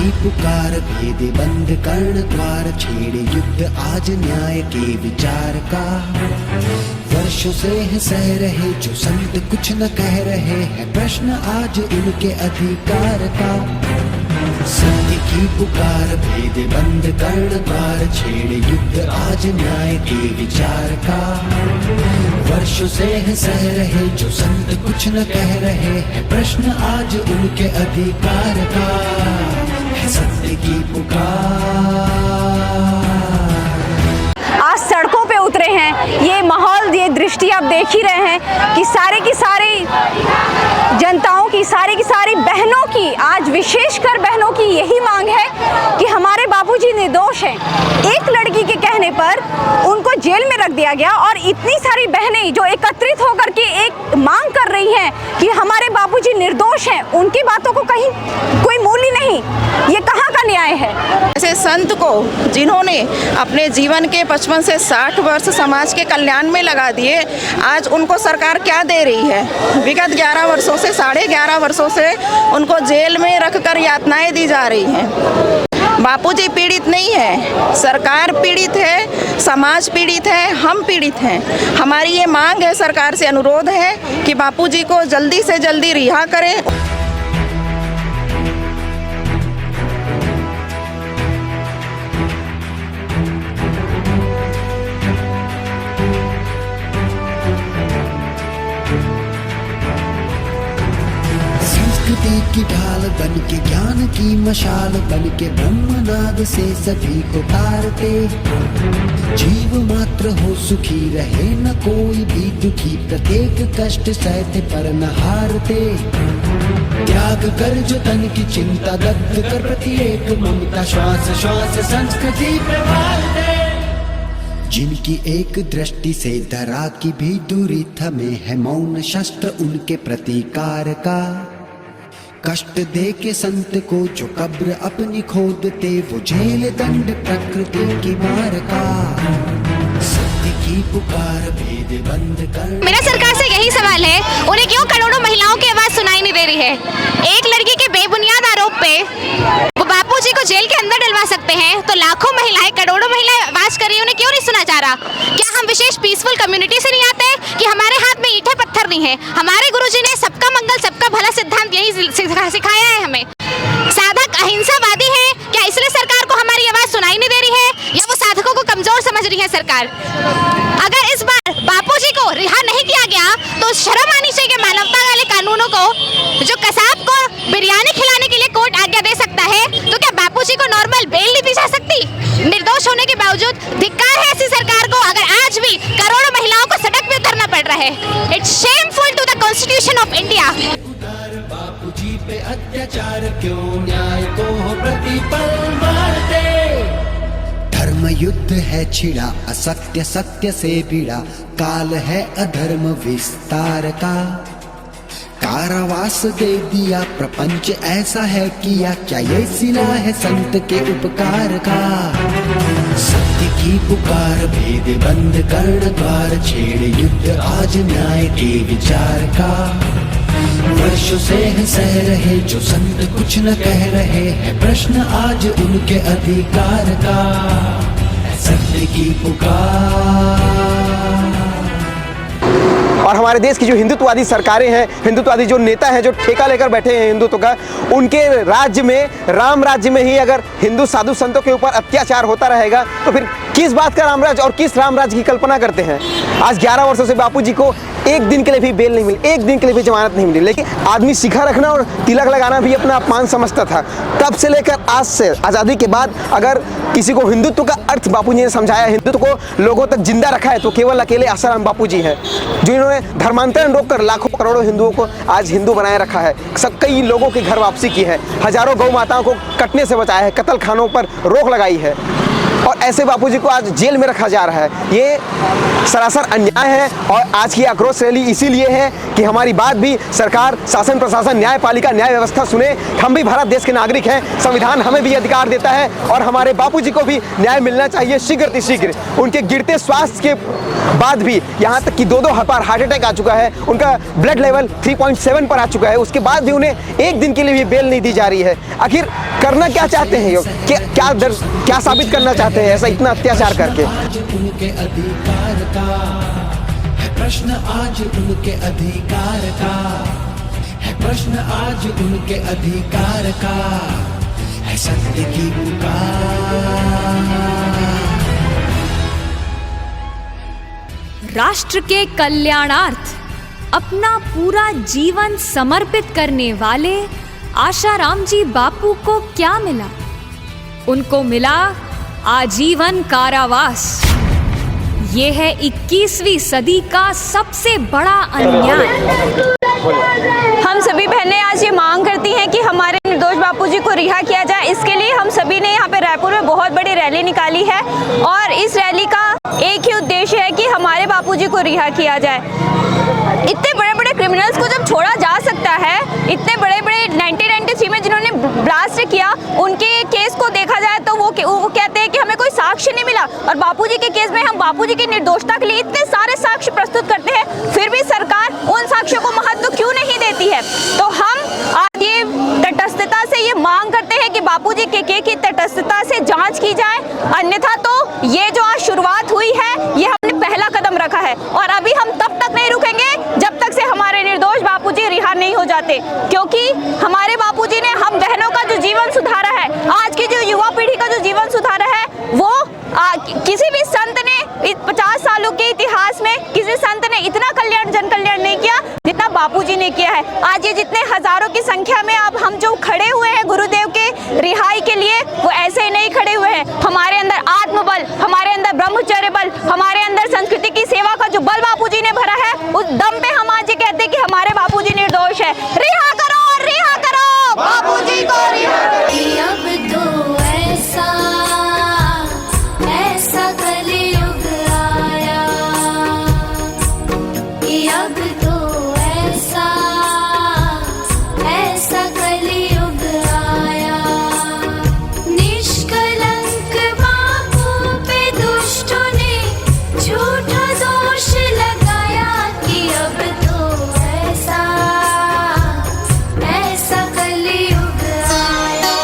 की पुकार भेदे बंद कर्ण द्वार, छेड़े युद्ध आज न्याय के विचार का। वर्षों से है सह रहे जो संत कुछ न कह रहे हैं, प्रश्न आज उनके अधिकार का। सत्य की पुकार भेदे बंद कर्ण द्वार, छेड़े युद्ध आज न्याय के विचार का। वर्षों से है सह रहे जो संत कुछ न कह रहे हैं, प्रश्न आज उनके अधिकार का। है सत्य की पुकार। आज सड़कों पे उतरे हैं, ये माहौल, ये दृष्टि आप देख ही रहे हैं कि सारे की सारी जनताओं की, सारी की सारी बहनों की, आज विशेषकर बहनों की यही मांग है कि हमारे बापूजी निर्दोष हैं। एक लड़की के कहने पर उनको जेल में रख दिया गया और इतनी सारी बहनें जो एकत्रित होकर के एक मांग कर रही हैं कि हमारे बापूजी निर्दोष हैं, उनकी बातों को कहीं कोई मूल्य नहीं। ये कहाँ का न्याय है? ऐसे संत को जिन्होंने अपने जीवन के 55 से 60 वर्ष समाज के कल्याण में लगा दिए, आज उनको सरकार क्या दे रही है? विगत 11 वर्षों से, 11.5 वर्षों से उनको जेल में रखकर यातनाएं दी जा रही हैं। बापूजी पीड़ित नहीं है, सरकार पीड़ित है, समाज पीड़ित है, हम पीड़ित हैं। हमारी ये मांग है, सरकार से अनुरोध है कि बापूजी को जल्दी से जल्दी रिहा करें। की ढाल बन के, ज्ञान की मशाल बन के, ब्रह्मनाद से सभी को तारते। जीव मात्र हो सुखी रहे न कोई भी दुखी, प्रत्येक कष्ट सहते पर न हारते। त्याग कर जो तन की चिंता, दग्ध कर प्रत्येक ममता, श्वास श्वास संस्कृति प्रवाहते। जिनकी एक दृष्टि से धरा की भी दूरी थमे है, मौन शस्त्र उनके प्रतिकार का। कष्ट दे के संत को जो कब्र अपनी खोदते, वो जेल दंड प्रकृति की मार का। सत्य की पुकार भेद बंद कर। मेरा सरकार से यही सवाल है, उन्हें क्यों करोड़ों महिलाओं की आवाज सुनाई नहीं दे रही है? एक लड़की के बेबुनियाद आरोप पे वो बापूजी को जेल के अंदर डलवा सकते हैं, तो लाखों महिलाएं, करोड़ों महिलाएं आवाज कर रही है, उन्हें क्यों नहीं सुना जा रहा? क्या हम विशेष पीसफुल कम्युनिटी से नहीं आते कि हमारे हाथ में ईंटें पत्थर नहीं है? हमारे गुरुजी ने सबका मंगल सबका भला सिद्धांत यही सिखाया है हमें। साधक अहिंसावादी है, क्या इसलिए सरकार को हमारी आवाज सुनाई नहीं दे रही है, या वो साधकों को कमजोर समझ रही है सरकार? अगर इस बार बापूजी को रिहा नहीं किया गया तो शर्म आनी चाहिए मानवता वाले कानूनों को। जो कसाब को बिरयानी खिलाने के लिए कोर्ट आज्ञा दे सकता है, तो क्या बापूजी को नॉर्मल बेल नहीं दी जा सकती? निर्दोष होने के बावजूद धिक्कार है ऐसी सरकार को, अगर आज भी करोड़ों महिलाओं को सड़क पे उतरना पड़ रहा है। It's shameful to the constitution of India. Bapuji पे अत्याचार क्यों, न्याय को प्रतिपल मारते। धर्म युद्ध है छिड़ा, असत्य सत्य से भिड़ा, काल है अधर्म विस्तार का। कारावास दे दिया प्रपंच ऐसा है किया, क्या ये सिला है संत के उपकार का। सत्य की पुकार भेद बंद कर्ण द्वार, छेड़े युद्ध आज न्याय के विचार का। वर्षों से है सह रहे जो संत कुछ न कह रहे हैं, प्रश्न आज उनके अधिकार का। सत्य की पुकार। और हमारे देश की जो हिंदुत्ववादी सरकारें हैं, हिंदुत्ववादी जो नेता हैं, जो ठेका लेकर बैठे हैं हिंदुत्व का, उनके राज्य में, राम राज्य में ही अगर हिंदू साधु संतों के ऊपर अत्याचार होता रहेगा, तो फिर किस बात का राम राज्य और किस राम राज्य की कल्पना करते हैं? आज 11 वर्षों से बापूजी को एक दिन के लिए भी बेल नहीं मिली, एक दिन के लिए भी जमानत नहीं मिली, लेकिन आदमी शिखा रखना और तिलक लगाना भी अपना अपमान समझता था। तब से लेकर आज से, आज़ादी के बाद, अगर किसी को हिंदुत्व का अर्थ बापूजी ने समझाया, हिंदुत्व को लोगों तक जिंदा रखा है, तो केवल अकेले आसाराम बापूजी हैं, जो इन्होंने धर्मांतरण रोककर लाखों करोड़ों हिंदुओं को आज हिंदू बनाए रखा है। सब कई लोगों की घर वापसी की है, हजारों गौ माताओं को कटने से बचाया है, कत्ल खानों पर रोक लगाई है। और ऐसे बापूजी को आज जेल में रखा जा रहा है। ये सरासर अन्याय है और आज की आक्रोश रैली इसीलिए है कि हमारी बात भी सरकार, शासन, प्रशासन, न्यायपालिका, न्याय व्यवस्था सुने। हम भी भारत देश के नागरिक हैं, संविधान हमें भी अधिकार देता है और हमारे बापूजी को भी न्याय मिलना चाहिए शीघ्र अतिशीघ्र। उनके गिरते स्वास्थ्य के बाद भी, यहाँ तक कि 2 बार हार्ट अटैक आ चुका है, उनका ब्लड लेवल 3.7 पर आ चुका है, उसके बाद भी उन्हें एक दिन के लिए भी बेल नहीं दी जा रही है। आखिर करना क्या चाहते हैं ये? क्या साबित करना चाहते हैं ऐसा इतना अत्याचार करके? आज उनके अधिकार का है प्रश्न, आज उनके अधिकार का है प्रश्न, आज उनके अधिकार का है सत्य की पुकार। राष्ट्र के कल्याणार्थ अपना पूरा जीवन समर्पित करने वाले आशाराम जी बापू को क्या मिला? उनको मिला आजीवन कारावास। ये है 21वीं सदी का सबसे बड़ा अन्याय। हम सभी बहनें आज ये मांग करती हैं कि हमारे निर्दोष बापूजी को रिहा किया जाए। इसके लिए हम सभी ने यहाँ पे रायपुर में बहुत बड़ी रैली निकाली है और इस रैली का एक ही उद्देश्य है कि हमारे बापूजी को रिहा किया जाए। इतने बड़े बड़े क्रिमिनल्स को जब छोड़ा जा सकता है, इतने बड़े बड़े 1993 में जिन्होंने ब्लास्ट किया, उनके केस को देखा जाए तो वो कहते हैं कि हमें कोई साक्ष्य नहीं मिला, और बापूजी के केस में हम बापूजी की निर्दोषता के लिए इतने सारे साक्ष्य प्रस्तुत करते हैं, फिर भी सरकार उन साक्ष्यों को महत्व क्यों नहीं देती है? तो हम आज ये तटस्थता से ये मांग करते हैं कि बापूजी के की तटस्थता से जांच की जाए, अन्यथा तो ये जो आज शुरुआत हुई है ये हमने पहला कदम रखा है और अभी हम तब तक नहीं रुकेंगे जब तक से हमारे निर्दोष बापूजी रिहा नहीं हो जाते, क्योंकि हमारे बापूजी ने हम बहनों का जो जीवन सुधारा है, आज की जो युवा पीढ़ी का जो जीवन सुधारा है, वो किसी भी संत ने 50 सालों के इतिहास में किसी संत ने इतना कल्याण, जन कल्याण नहीं किया जितना बापूजी ने किया है। आज ये जितने हजारों की संख्या में अब हम जो खड़े हुए हैं गुरुदेव के रिहाई के लिए, वो ऐसे ही नहीं खड़े हुए हैं। हमारे अंदर आत्मबल, हमारे अंदर ब्रह्मचर्य बल, हमारे अंदर संस्कृति की सेवा का जो बल बापूजी ने भरा है, उस दम पे हम आज ये कहते हैं कि हमारे बापूजी निर्दोष है। रिहा करो, रिहा करो बापूजी को, रिहा करो। अब तो ऐसा कलयुग आया, अब तो ऐसा कलयुग आया, निष्कलंक बापू पे दुष्टों ने झूठा दोष लगाया कि अब तो ऐसा कलयुग आया।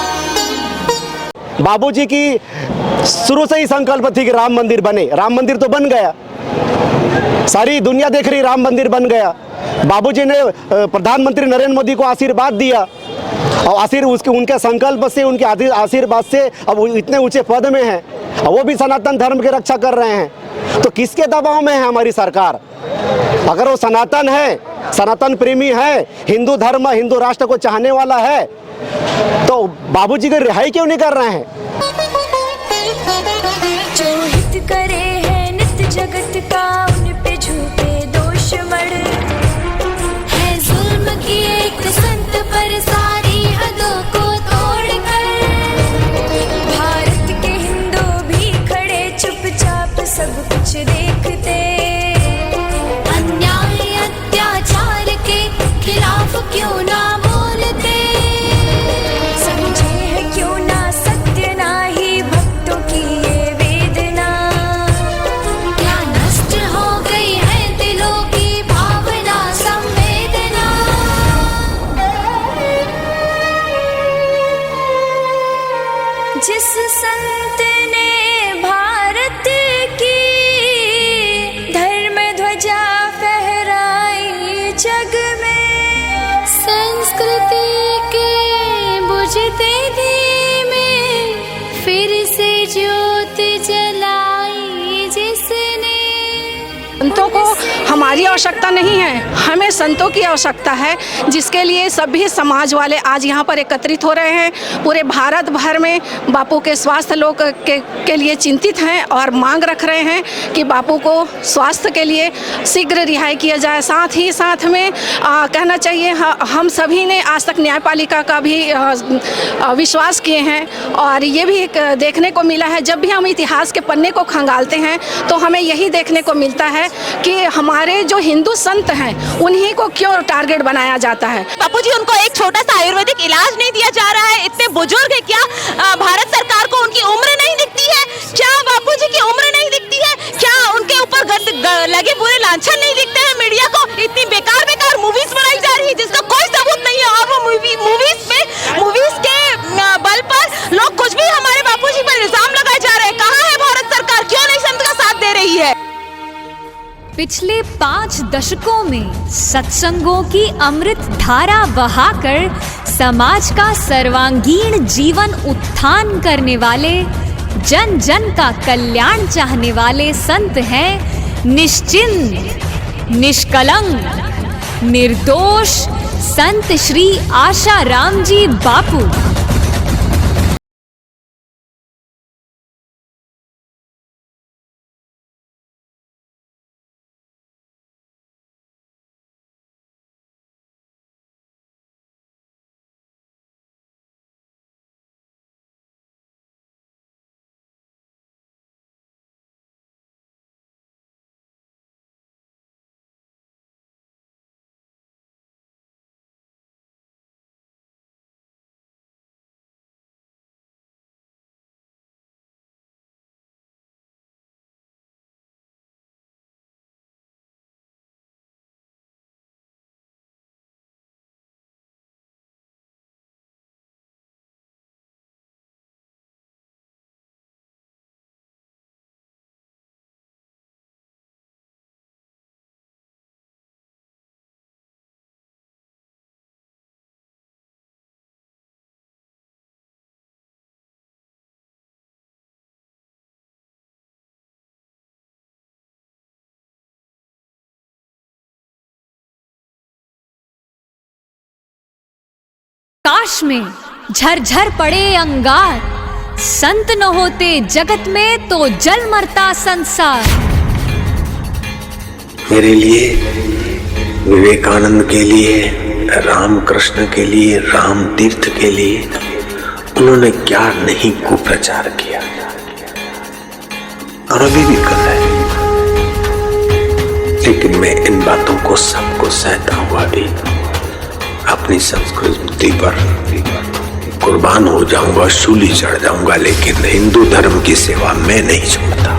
बाबूजी की शुरू से ही संकल्प थी कि राम मंदिर बने। राम मंदिर तो बन गया, सारी दुनिया देख रही, राम मंदिर बन गया। बाबूजी ने प्रधानमंत्री नरेंद्र मोदी को आशीर्वाद दिया और उनके संकल्प से, उनके आशीर्वाद से अब इतने ऊंचे पद में हैं और वो भी सनातन धर्म की रक्षा कर रहे हैं। तो किसके दबाव में है हमारी सरकार? अगर वो सनातन है, सनातन प्रेमी है, हिंदू धर्म, हिंदू राष्ट्र को चाहने वाला है, तो बाबूजी की रिहाई क्यों नहीं कर रहे हैं? जो हित करे है नित्य जगत का, उन पे झूठे दोष मड़ है, जुल्म किए एक संत पर सारी हदों को तोड़कर, भारत के हिंदू भी खड़े चुपचाप सब कुछ देखते, अन्याय अत्याचार के खिलाफ क्यों ना बोलते, समझे है क्यों ना सत्य ना ही भक्तों की ये वेदना, क्या नष्ट हो गई है दिलों की भावना संवेदना। जिस संत ने भारत की धर्म ध्वजा फहराई जग में, संस्कृति के बुझते धीमे फिर से ज्योत जलाई जिसने, संतों को हमारी आवश्यकता नहीं है, हमें संतों की आवश्यकता है, जिसके लिए सभी समाज वाले आज यहाँ पर एकत्रित हो रहे हैं। पूरे भारत भर में बापू के स्वास्थ्य लोग के लिए चिंतित हैं और मांग रख रहे हैं कि बापू को स्वास्थ्य के लिए शीघ्र रिहाई किया जाए। साथ ही साथ में कहना चाहिए हम सभी ने आज तक न्यायपालिका का भी विश्वास किए हैं और ये भी एक देखने को मिला है, जब भी हम इतिहास के पन्ने को खंगालते हैं तो हमें यही देखने को मिलता है कि हमारे जो हिंदू संत हैं उन्हीं को क्यों टारगेट बनाया जाता है। बापू जी, उनको एक छोटा सा आयुर्वेदिक इलाज नहीं दिया जा रहा है? इतने बुजुर्ग है, क्या भारत सरकार को उनकी उम्र नहीं दिखती है? क्या बापू जी की उम्र नहीं दिखती है? क्या उनके ऊपर लगे पूरे लांछन नहीं दिखते हैं? मीडिया को इतनी बेकार मूवीज बनाई जा रही है जिसका कोई सबूत नहीं है, और वो मूवीज के बल पर लोग कुछ भी हमारे बापू जी पर इल्जाम लगाए जा रहे हैं। कहाँ है भारत सरकार? क्यों नहीं संत का साथ दे रही है? पिछले 5 दशकों में सत्संगों की अमृत धारा बहाकर समाज का सर्वांगीण जीवन उत्थान करने वाले, जन जन का कल्याण चाहने वाले संत हैं निश्चिंत, निष्कलंक, निर्दोष संत श्री आशाराम जी बापू। काश में झरझर पड़े अंगार, संत न होते जगत में तो जल मरता संसार। मेरे लिए, विवेकानंद के लिए, रामकृष्ण के लिए, राम तीर्थ के लिए उन्होंने क्या नहीं कुप्रचार किया और अभी भी कर रहे हैं। लेकिन मैं इन बातों को सबको सहता हुआ भी अपनी संस्कृति पर कुर्बान हो जाऊंगा, शूली चढ़ जाऊंगा, लेकिन हिंदू धर्म की सेवा मैं नहीं छोड़ता।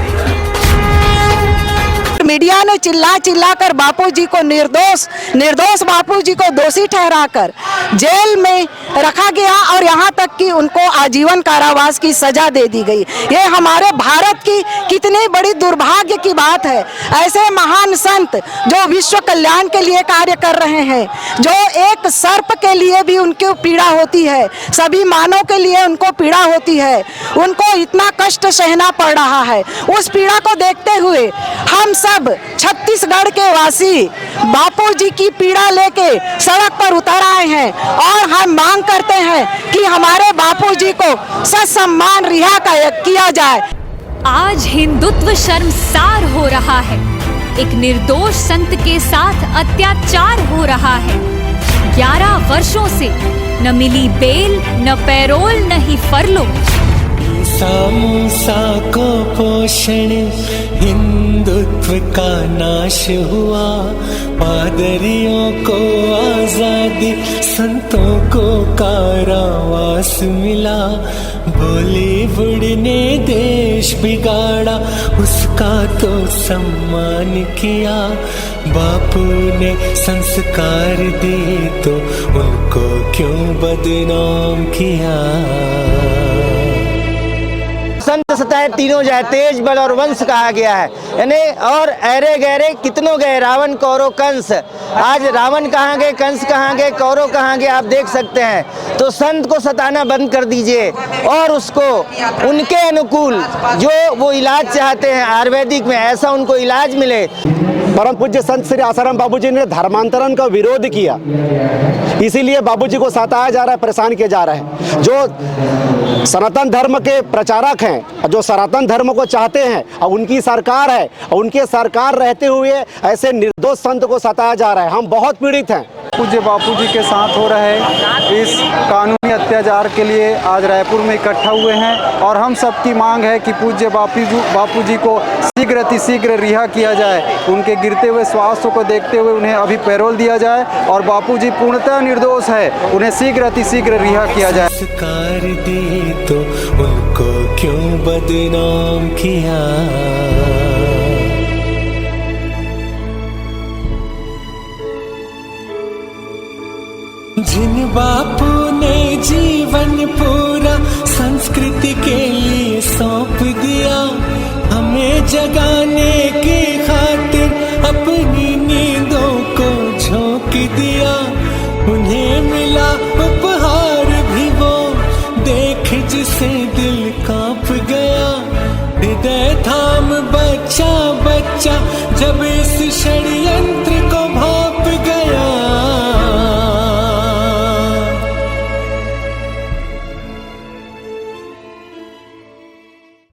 मीडिया ने चिल्ला कर बापू जी को निर्दोष बापू जी को दोषी ठहराकर जेल में रखा गया और यहाँ तक कि उनको आजीवन कारावास की सजा दे दी गई। ये हमारे भारत की कितनी बड़ी दुर्भाग्य की बात है। ऐसे महान संत जो विश्व कल्याण के लिए कार्य कर रहे हैं, जो एक सर्प के लिए भी उनको पीड़ा होती है, सभी मानव के लिए उनको पीड़ा होती है, उनको इतना कष्ट सहना पड़ रहा है। उस पीड़ा को देखते हुए हम सब छत्तीसगढ़ के वासी बापू जी की पीड़ा लेके सड़क पर उतर आए हैं और हम मांग करते हैं कि हमारे बापू जी को ससम्मान रिहा किया जाए। आज हिंदुत्व शर्मसार हो रहा है। एक निर्दोष संत के साथ अत्याचार हो रहा है। 11 वर्षों से न मिली बेल, न पैरोल, न ही फरलो। मूसा को पोषण हिंदुत्व का नाश हुआ, पादरियों को आजादी, संतों को कारावास मिला। बॉलीवुड ने देश बिगाड़ा, उसका तो सम्मान किया। बापू ने संस्कार दिए तो उनको क्यों बदनाम किया। संत सताए तीनों जाए, तेज बल और वंश कहा गया है, यानी और ऐरे गहरे कितनों गए, रावण कौरव कंस। आज रावण कहाँ गए, कंस कहाँ गए, कौरव कहाँ गए, आप देख सकते हैं। तो संत को सताना बंद कर दीजिए और उसको उनके अनुकूल जो वो इलाज चाहते हैं आयुर्वेदिक में, ऐसा उनको इलाज मिले। परम पूज्य संत श्री आसाराम बाबूजी ने धर्मांतरण का विरोध किया, इसीलिए बाबूजी को सताया जा रहा है, परेशान किया जा रहा है। जो सनातन धर्म के प्रचारक हैं, जो सनातन धर्म को चाहते हैं, और उनकी सरकार है, और उनके सरकार रहते हुए ऐसे निर्दोष संत को सताया जा रहा है। हम बहुत पीड़ित हैं। पूज्य बापूजी के साथ हो रहे इस कानूनी अत्याचार के लिए आज रायपुर में इकट्ठा हुए हैं और हम सबकी मांग है कि पूज्य बापूजी को शीघ्र अतिशीघ्र रिहा किया जाए। उनके गिरते हुए स्वास्थ्य को देखते हुए उन्हें अभी पैरोल दिया जाए और बापूजी पूर्णतः निर्दोष है, उन्हें शीघ्र अतिशीघ्र रिहा किया जाए। संस्कार दी तो उनको क्यों बदनाम किया। जिन बापू ने जीवन पूरा संस्कृति के लिए सौंप दिया, हमें जगाने की खातिर अपनी नींदों को झोंक दिया। उन्हें मिला उपहार भी वो देख जिसे दिल कांप गया। हृदय थाम बच्चा बच्चा जब